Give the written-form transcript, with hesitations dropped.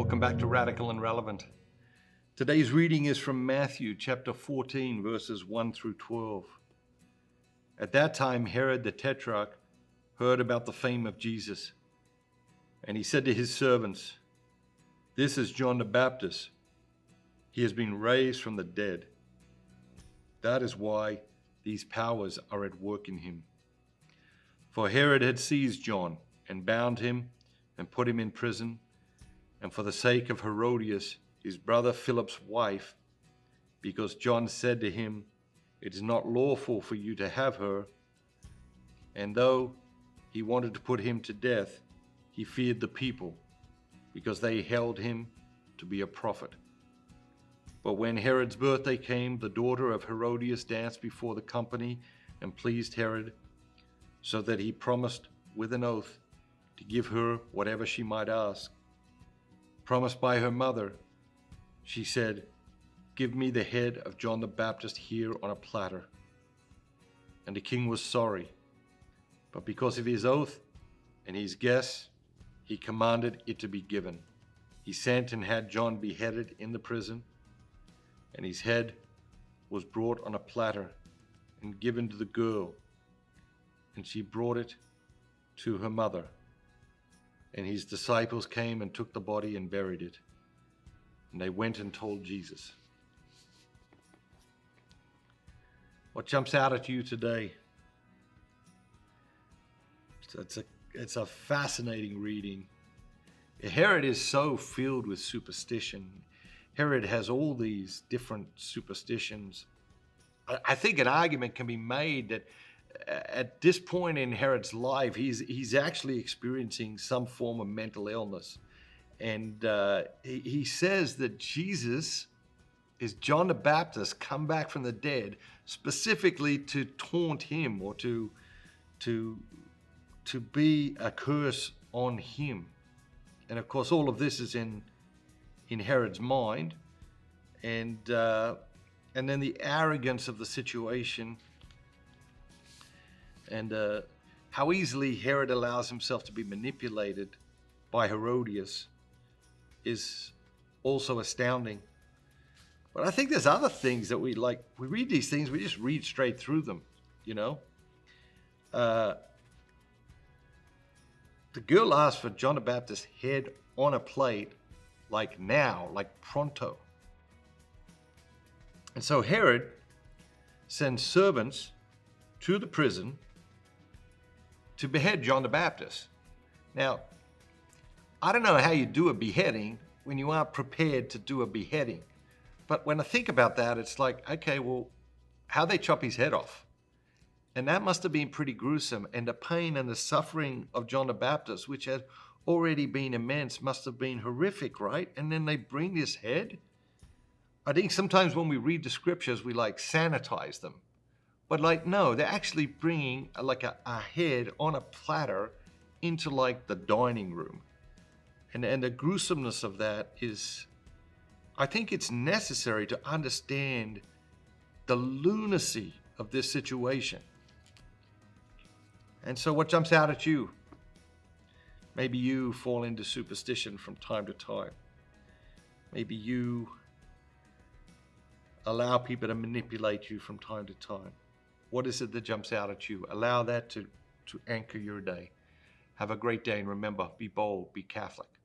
Welcome back to Radical and Relevant. Today's reading is from Matthew chapter 14, verses 1 through 12. At that time, Herod the Tetrarch heard about the fame of Jesus, and he said to his servants, "This is John the Baptist. He has been raised from the dead. That is why these powers are at work in him." For Herod had seized John and bound him and put him in prison, and for the sake of Herodias, his brother Philip's wife, because John said to him, "It is not lawful for you to have her." And though he wanted to put him to death, he feared the people, because they held him to be a prophet. But when Herod's birthday came, the daughter of Herodias danced before the company and pleased Herod, so that he promised with an oath to give her whatever she might ask. Promised by her mother, she said, "Give me the head of John the Baptist here on a platter." And the king was sorry, but because of his oath and his guess, he commanded it to be given. He sent and had John beheaded in the prison, and his head was brought on a platter and given to the girl, and she brought it to her mother. And his disciples came and took the body and buried it. And they went and told Jesus. What jumps out at you today? It's a fascinating reading. Herod is so filled with superstition. Herod has all these different superstitions. I think an argument can be made that at this point in Herod's life, he's actually experiencing some form of mental illness. And he says that Jesus is John the Baptist come back from the dead, specifically to taunt him or to be a curse on him. And of course, all of this is in Herod's mind. And then the arrogance of the situation, and how easily Herod allows himself to be manipulated by Herodias is also astounding. But I think there's other things that we read these things, we just read straight through them, you know. The girl asked for John the Baptist's head on a plate, like now, like pronto. And so Herod sends servants to the prison to behead John the Baptist. Now, I don't know how you do a beheading when you aren't prepared to do a beheading. But when I think about that, it's like, okay, well, how they chop his head off? And that must have been pretty gruesome. And the pain and the suffering of John the Baptist, which had already been immense, must have been horrific, right? And then they bring this head. I think sometimes when we read the scriptures, we sanitize them. But no, they're actually bringing a head on a platter into the dining room. And the gruesomeness of that is, I think it's necessary to understand the lunacy of this situation. And so what jumps out at you? Maybe you fall into superstition from time to time. Maybe you allow people to manipulate you from time to time. What is it that jumps out at you? Allow that to anchor your day. Have a great day, and remember, be bold, be Catholic.